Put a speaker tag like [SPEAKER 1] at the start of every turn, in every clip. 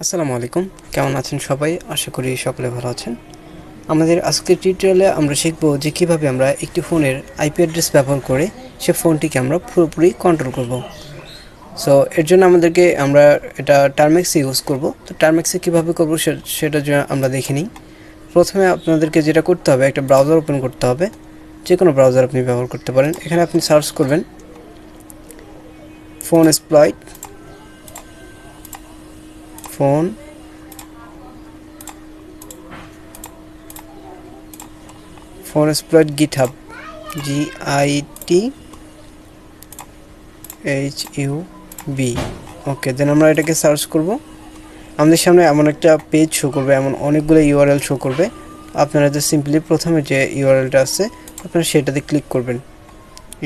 [SPEAKER 1] আসসালামু আলাইকুম, কেমন আছেন সবাই? আশা করি সকলে ভালো আছেন। আমাদের আজকের টিউটোরিয়ালে আমরা শিখব যে কীভাবে আমরা একটি ফোনের আইপি অ্যাড্রেস ব্যবহার করে সে ফোনটিকে আমরা পুরোপুরি কন্ট্রোল করব। সো এর জন্য আমরা এটা টার্মেক্স ইউজ করব। তো টার্মেক্সে কীভাবে করব সেটার জন্য আমরা দেখে নিই। প্রথমে আপনাদেরকে যেটা করতে হবে, একটা ব্রাউজার ওপেন করতে হবে। যে কোনো ব্রাউজার আপনি ব্যবহার করতে পারেন। এখানে আপনি সার্চ করবেন phone exploit, phone exploit GitHub, GITHUB। ওকে, দেন আমরা এটাকে সার্চ করব। আমাদের সামনে এমন একটা পেজ শো করবে, এমন অনেকগুলো ইউআরএল শো করবে। আপনারা যে সিম্পলি প্রথমে যে ইউআরএলটা আছে আপনারা সেটাতে ক্লিক করবেন,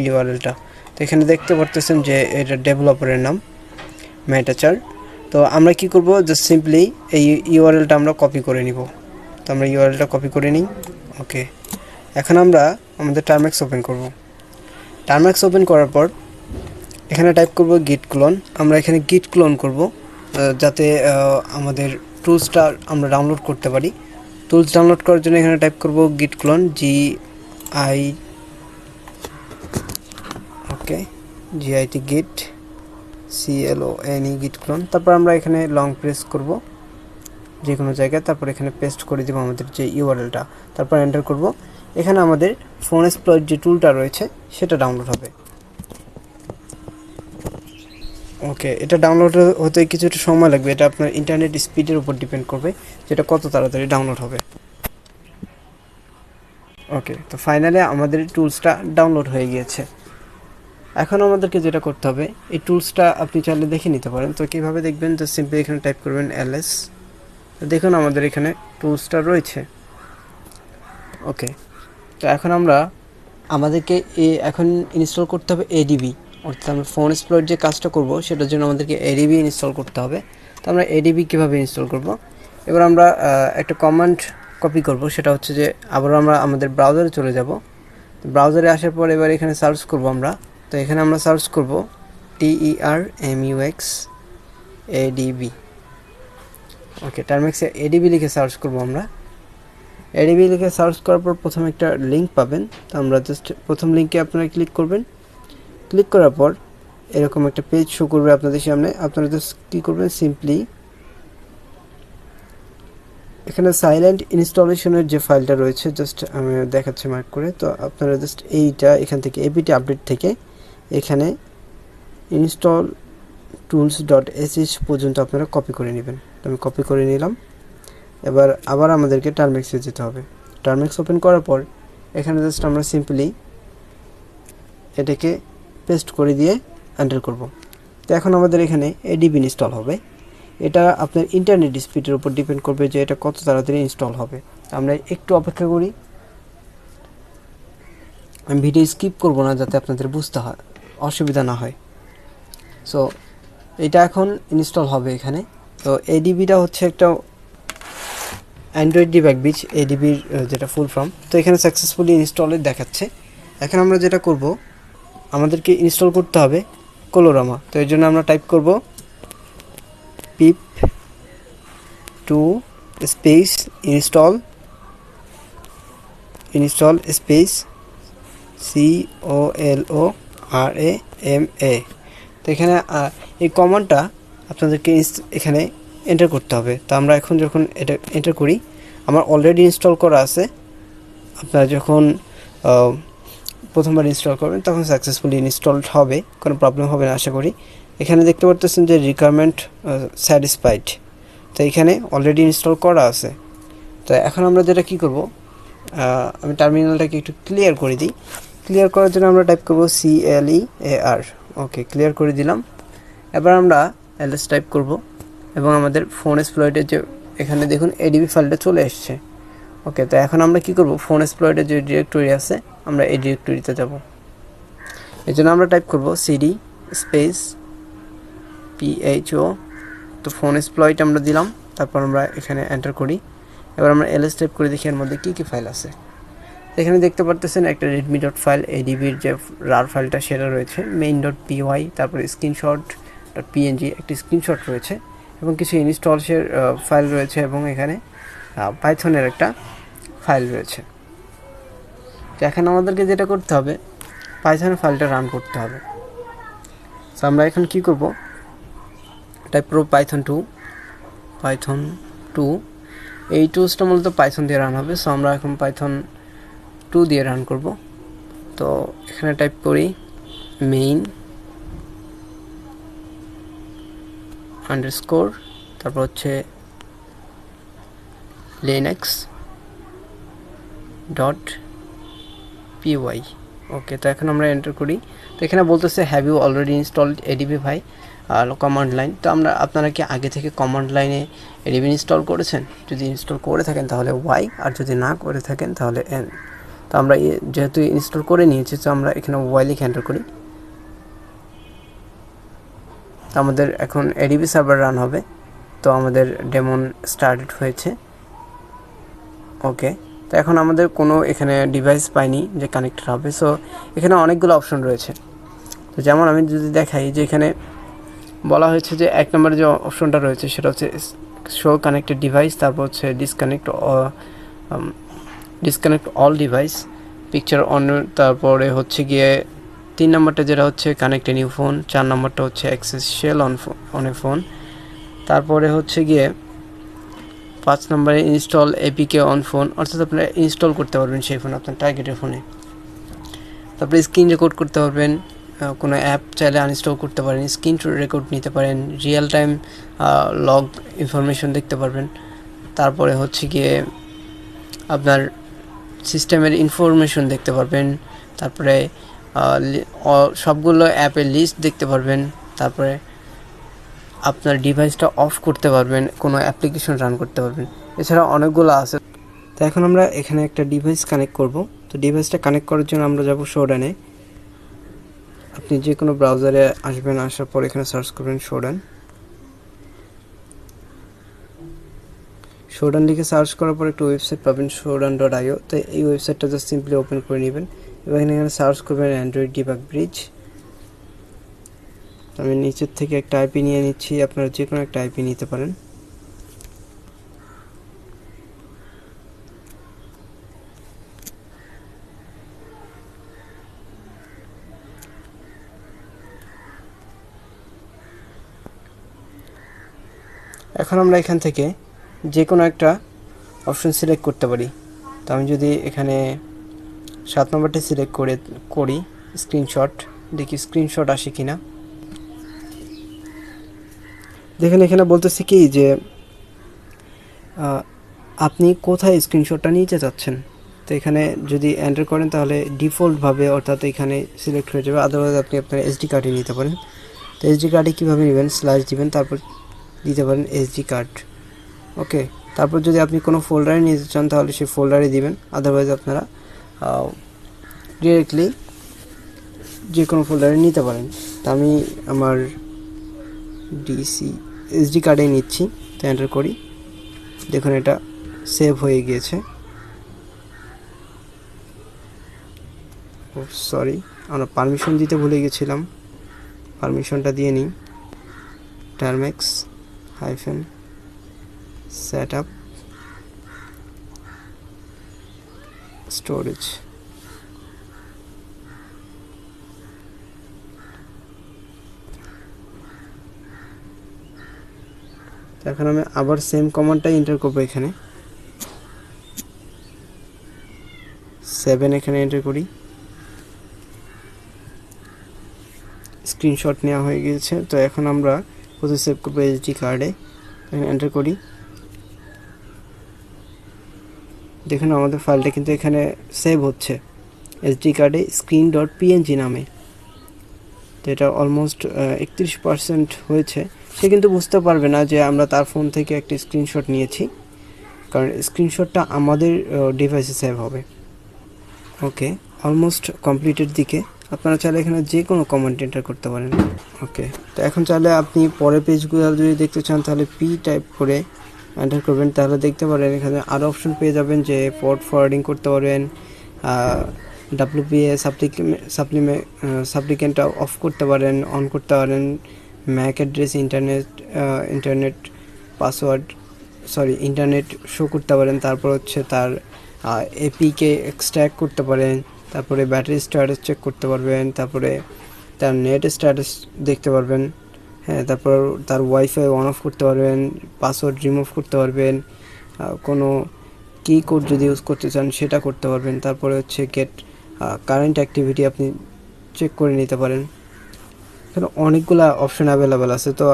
[SPEAKER 1] ইউআরএলটা। তো এখানে দেখতে পারতেছেন যে এটা ডেভেলপারের নাম মেটাচার। তো আমরা কি করব, জাস্ট সিম্পলি এই ইউআরএলটা আমরা কপি করে নিব। তো আমরা ইউআরএলটা কপি করে নিই। ওকে, এখন আমরা আমাদের টার্মেক্স ওপেন করব। টার্মেক্স ওপেন করার পর এখানে টাইপ করব গিট ক্লোন। আমরা এখানে গিট ক্লোন করব যাতে আমাদের টুলসটা আমরা ডাউনলোড করতে পারি। টুলস ডাউনলোড করার জন্য এখানে টাইপ করব গিট ক্লোন, GIT গিট CLONE গিট ক্লোন। তারপর আমরা এখানে লং প্রেস করব যে কোনো জায়গায়, তারপর এখানে পেস্ট করে দেব আমাদের যে ইউআরএলটা, তারপর এন্টার করব। এখানে আমাদের ফোন এক্সপ্লয়েট যে টুলটা রয়েছে সেটা ডাউনলোড হবে। ওকে, এটা ডাউনলোড হতে কিছুটা সময় লাগবে। এটা আপনার ইন্টারনেট স্পিডের উপর ডিপেন্ড করবে, যেটা কত তাড়াতাড়ি ডাউনলোড হবে। ওকে, তো ফাইনালি আমাদের টুলসটা ডাউনলোড হয়ে গিয়েছে। এখন আমাদেরকে যেটা করতে হবে, এই টুলসটা আপনি চাইলে দেখে নিতে পারেন। তো কীভাবে দেখবেন, তো সিম্পলি এখানে টাইপ করবেন LS। দেখুন আমাদের এখানে টুলসটা রয়েছে। ওকে, তো এখন আমাদেরকে এখন ইনস্টল করতে হবে ADB, অর্থাৎ আমরা ফোন এক্সপ্লয়েট যে কাজটা করব সেটার জন্য আমাদেরকে ADB ইনস্টল করতে হবে। তো আমরা ADB কীভাবে ইনস্টল করব, এবার আমরা একটা কমান্ড কপি করব। সেটা হচ্ছে যে আবার আমরা আমাদের ব্রাউজারে চলে যাব। ব্রাউজারে আসার পর এবার এখানে সার্চ করব আমরা। তো এখানে আমরা সার্চ করব TERMUX ADB। ওকে, টার্মেক্সে ADB লিখে সার্চ করব আমরা। ADB লিখে সার্চ করার পর প্রথমে একটা লিঙ্ক পাবেন। তো আমরা জাস্ট প্রথম লিঙ্কে আপনারা ক্লিক করবেন। ক্লিক করার পর এরকম একটা পেজ শো করবে আপনাদের সামনে। আপনারা জাস্ট কী করবেন, সিম্পলি এখানে সাইলেন্ট ইনস্টলেশনের যে ফাইলটা রয়েছে, জাস্ট আমি দেখাচ্ছি মার্ক করে। তো আপনারা জাস্ট এইটা এখান থেকে apt আপডেট থেকে এখানে ইনস্টল tools.sh পর্যন্ত আপনারা কপি করে নেবেন। তো আমি কপি করে নিলাম। এবার আবার আমাদেরকে টার্মেক্সে যেতে হবে। টার্মেক্স ওপেন করার পর এখানে জাস্ট আমরা সিম্পলি এটাকে পেস্ট করে দিয়ে এন্টার করব। তো এখন আমাদের এখানে ADB ইনস্টল হবে। এটা আপনার ইন্টারনেট স্পিডের উপর ডিপেন্ড করবে যে এটা কত তাড়াতাড়ি ইনস্টল হবে। আমরা একটু অপেক্ষা করি। আমি ভিডিও স্কিপ করব না যাতে আপনাদের বুঝতে হয় অসুবিধা না হয়। সো এটা এখন ইনস্টল হবে এখানে। তো ADBটা হচ্ছে একটা অ্যান্ড্রয়েড ডিবাগ বিচ, ADBর যেটা ফুল ফর্ম। তো এখানে সাকসেসফুলি ইনস্টলের দেখাচ্ছে। এখন আমরা যেটা করব, আমাদেরকে ইনস্টল করতে হবে কোলোরামা। তো এর জন্য আমরা টাইপ করব pip2 space install space COLORAMA। তো এখানে এই কমান্ডটা আপনাদেরকে এখানে এন্টার করতে হবে। তো আমরা এখন যখন এটা এন্টার করি, আমার অলরেডি ইনস্টল করা আছে। আপনারা যখন প্রথমবার ইনস্টল করবেন তখন সাকসেসফুলি ইনস্টলড হবে, কোনো প্রবলেম হবে না আশা করি। এখানে দেখতে পারতেছেন যে রিকোয়ারমেন্ট স্যাটিসফাইড। তো এখানে অলরেডি ইনস্টল করা আছে। তো এখন আমরা যেটা কি করব, আমি টার্মিনালটাকে একটু ক্লিয়ার করে দিই। ক্লিয়ার করার জন্য আমরা টাইপ করব CLEAR। ওকে, ক্লিয়ার করে দিলাম। এবার আমরা LS টাইপ করব এবং আমাদের ফোন এক্সপ্লয়েটের যে এখানে দেখুন ADB ফাইলটা চলে এসছে। ওকে, তো এখন আমরা কি করব, ফোন এক্সপ্লয়েটের যে ডিরেক্টরি আছে আমরা এই ডিরেক্টরিতে যাব। এই জন্য আমরা টাইপ করব CD স্পেস PHO। তো ফোন এক্সপ্লয়েট আমরা দিলাম, তারপর আমরা এখানে এন্টার করি। এবার আমরা LS টাইপ করে দেখি এর মধ্যে কী কী ফাইল আছে। এখানে দেখতে পারতেছেন একটা রেডমি ডট ফাইল, ADBর যে রার ফাইলটা সেটা রয়েছে, main.py, তারপরে screenshot.png একটা স্ক্রিনশট রয়েছে, এবং কিছু ইনস্টলসের ফাইল রয়েছে এবং এখানে পাইথনের একটা ফাইল রয়েছে। তো এখন আমাদেরকে যেটা করতে হবে, পাইথন ফাইলটা রান করতে হবে। সো আমরা এখন কি করব, টাইপ করব পাইথন 2। এই টুলসটা মূলত পাইথন দিয়ে রান হবে। সো আমরা এখন পাইথন 2 দিয়ে রান করব। তো এখানে টাইপ করি মেইন আন্ডারস্কোর, তারপর হচ্ছে লিনাক্স ডট পিওয়াই। ওকে, তো এখন আমরা এন্টার করি। তো এখানে বলতেছে have you already installed ADB ভাই কমান্ড লাইন। তো আপনারা কি আগে থেকে কমান্ড লাইনে এডিবি ইনস্টল করেছেন? যদি ইনস্টল করে থাকেন তাহলে ওয়াই, আর যদি না করে থাকেন তাহলে এন। তো আমরা যেহেতু ইনস্টল করে নিয়েছি, তো আমরা এখানে ওয়াই লিখে এন্টার করি। তো আমাদের এখন এডিবি সার্ভার রান হবে। তো আমাদের ডেমন স্টার্টেড হয়েছে। ওকে, তো এখন আমাদের কোনো এখানে ডিভাইস পাইনি যে কানেক্টেড হবে। সো এখানে অনেকগুলো অপশন রয়েছে। তো যেমন আমি যদি দেখাই যে এখানে বলা হয়েছে যে 1 নম্বরে যে অপশনটা রয়েছে সেটা হচ্ছে শো কানেক্টেড ডিভাইস, তারপর হচ্ছে disconnect all device picture on, তারপরে হচ্ছে গিয়ে 3 নম্বরটা যেটা হচ্ছে কানেক্ট এ নিউ ফোন, 4 নম্বরটা হচ্ছে access shell on a phone, তারপরে হচ্ছে গিয়ে 5 নম্বরে ইনস্টল এপিকে অন ফোন, অর্থাৎ আপনারা ইনস্টল করতে পারবেন সেই ফোন আপনার টার্গেটের ফোনে। তারপরে স্ক্রিন রেকর্ড করতে পারবেন, কোনো অ্যাপ চাইলে আনইনস্টল করতে পারেন, স্ক্রিন রেকর্ড নিতে পারেন, রিয়েল টাইম লগ ইনফরমেশন দেখতে পারবেন। তারপরে হচ্ছে গিয়ে আপনার সিস্টেমের ইনফরমেশন দেখতে পারবেন, তারপরে সবগুলো অ্যাপের লিস্ট দেখতে পারবেন, তারপরে আপনার ডিভাইসটা অফ করতে পারবেন, কোনো অ্যাপ্লিকেশন রান করতে পারবেন। এছাড়া অনেকগুলো আছে। তো এখন আমরা এখানে একটা ডিভাইস কানেক্ট করব। তো ডিভাইসটা কানেক্ট করার জন্য আমরা যাব শোডানে। আপনি যে কোনো ব্রাউজারে আসবেন, আসার পর এখানে সার্চ করবেন শোডান লিখে সার্চ করার পর একটা ওয়েবসাইট পাবেন shodan.io। তো এই ওয়েবসাইটটা জাস্ট সিম্পলি ওপেন করে নেবেন এবং এখানে সার্চ করবেন অ্যান্ড্রয়েড ডিবাগ ব্রিজ। আমি নিচের থেকে একটা আইপি নিয়ে নিচ্ছি, আপনারা যে কোনো একটা আইপি নিতে পারেন। এখন আমরা এখান থেকে যে কোনো একটা অপশন সিলেক্ট করতে পারি। তো আমি যদি এখানে 7 নম্বরটা সিলেক্ট করি স্ক্রিনশট, দেখি স্ক্রিনশট আসে কিনা। দেখেন এখানে বলতেছে কি যে আপনি কোথায় স্ক্রিনশটটা নিতে চাচ্ছেন। তো এখানে যদি এন্টার করেন তাহলে ডিফল্টভাবে অর্থাৎ এখানে সিলেক্ট হয়ে যাবে, আদারওয়াইজ আপনি আপনার এসডি কার্ডে নিতে পারেন। তো এসডি কার্ডে কীভাবে নেবেন, স্ল্যাশ দিবেন, তারপর দিতে পারেন এসডি কার্ড। ওকে, তারপর যদি আপনি কোনো ফোল্ডারে নিতে চান তাহলে সেই ফোল্ডারে দিবেন, আদারওয়াইজ আপনারা ডিরেক্টলি যে কোনো ফোল্ডারে নিতে পারেন। তো আমি আমার এসডি কার্ডে নিচ্ছি। তো এন্টার করি, দেখুন এটা সেভ হয়ে গিয়েছে। ও সরি, আমরা পারমিশন দিতে ভুলে গেছিলাম, পারমিশনটা দিয়ে নিই। টার্মেক্স -setup স্টোরেজ। এখন আমি আবার সেম কমান্ডটাই এন্টার করবো, এখানে 7 এখানে এন্টার করি। স্ক্রিনশট নেওয়া হয়ে গিয়েছে। তো এখন আমরা কোথায় সেভ করবো, এসডি কার্ডে। এখানে এন্টার করি, দেখুন আমাদের ফাইলটা কিন্তু এখানে সেভ হচ্ছে এসডি কার্ডে screen.png নামে। তো এটা অলমোস্ট 31% হয়েছে। সে কিন্তু বুঝতে পারবে না যে আমরা তার ফোন থেকে একটা স্ক্রিনশট নিয়েছি, কারণ স্ক্রিনশটটা আমাদের ডিভাইসে সেভ হবে। ওকে, অলমোস্ট কমপ্লিটের দিকে। আপনারা চাইলে এখানে যে কোনো কমান্ড এন্টার করতে পারেন। ওকে, তো এখন চাইলে আপনি পরের পেজগুলো যদি দেখতে চান তাহলে পি টাইপ করে এন্টার করবেন, তাহলে দেখতে পারেন এখানে আরও অপশন পেয়ে যাবেন যে পোর্ট ফরওয়ার্ডিং করতে পারবেন, WPA সাপ্লিকেন্টটা অফ করতে পারেন, অন করতে পারেন, Mac address, internet password internet show করতে পারেন, তারপর হচ্ছে তার এপিকে এক্সট্র্যাক্ট করতে পারেন, তারপরে ব্যাটারি স্ট্যাটাস চেক করতে পারবেন, তারপরে তার নেট স্ট্যাটাস দেখতে পারবেন, হ্যাঁ, তারপর তার ওয়াইফাই অন অফ করতে পারবেন, পাসওয়ার্ড রিমুভ করতে পারবেন, কোনো কি কোড যদি ইউজ করতে চান সেটা করতে পারবেন, তারপরে হচ্ছে গেট কারেন্ট অ্যাক্টিভিটি আপনি চেক করে নিতে পারেন। এখানে অনেকগুলো অপশন অ্যাভেলেবেল আছে। তো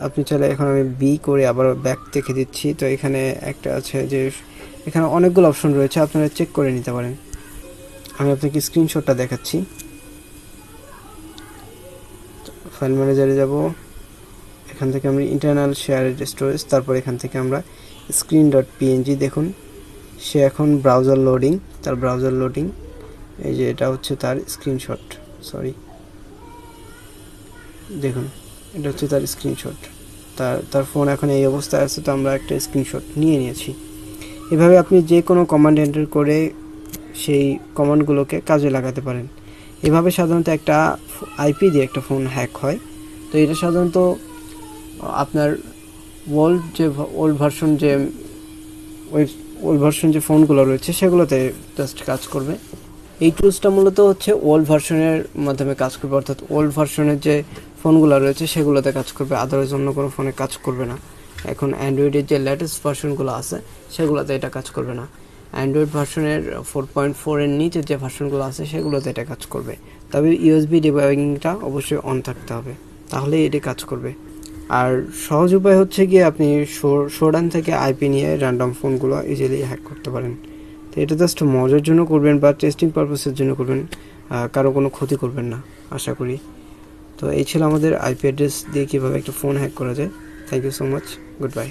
[SPEAKER 1] আপনি চাইলে এখন আমি বি করে আবার ব্যাক দেখে দিচ্ছি। তো এখানে একটা আছে যে এখানে অনেকগুলো অপশন রয়েছে, আপনারা চেক করে নিতে পারেন। আমি আপনাকে স্ক্রিনশটটা দেখাচ্ছি। ফাইল ম্যানেজারে যাব, এখান থেকে আমরা ইন্টারনাল শেয়ারেড স্টোরেজ, তারপর এখান থেকে আমরা screen.png দেখুন সে এখন ব্রাউজার লোডিং, তার ব্রাউজার লোডিং, এই যে এটা হচ্ছে তার স্ক্রিনশট, দেখুন এটা হচ্ছে তার স্ক্রিনশট, তার ফোন এখন এই অবস্থায় আছে। তো আমরা একটা স্ক্রিনশট নিয়ে নিয়েছি। এভাবে আপনি যে কোনো কমান্ড এন্টার করে সেই কমান্ডগুলোকে কাজে লাগাতে পারেন। এভাবে সাধারণত একটা আইপি দিয়ে একটা ফোন হ্যাক হয়। তো এটা সাধারণত আপনার ওল্ড ভার্সন যে ফোনগুলো রয়েছে সেগুলোতে জাস্ট কাজ করবে। এই টুলসটা মূলত হচ্ছে ওল্ড ভার্সনের মাধ্যমে কাজ করবে, অর্থাৎ ওল্ড ভার্সনের যে ফোনগুলো রয়েছে সেগুলোতে কাজ করবে, আদারওয়াইজ অন্য কোনো ফোনে কাজ করবে না। এখন অ্যান্ড্রয়েডের যে লেটেস্ট ভার্সনগুলো আছে সেগুলোতে এটা কাজ করবে না। অ্যান্ড্রয়েড ভার্সনের 4.4 এর নিচে যে ভার্সনগুলো আছে সেগুলোতে এটা কাজ করবে। তবে ইউএসবি ডিবাগিংটা অবশ্যই অন থাকতে হবে, তাহলে এটি কাজ করবে। আর সহজ উপায় হচ্ছে গিয়ে আপনি শোডান থেকে আইপি নিয়ে র্যান্ডম ফোনগুলো ইজিলি হ্যাক করতে পারেন। তো এটা জাস্ট মজার জন্য করবেন বা টেস্টিং পারপাসের জন্য করবেন, কারো কোনো ক্ষতি করবেন না আশা করি। তো এই ছিল আমাদের আইপি অ্যাড্রেস দিয়ে কীভাবে একটা ফোন হ্যাক করা যায়। Thank you so much, good by.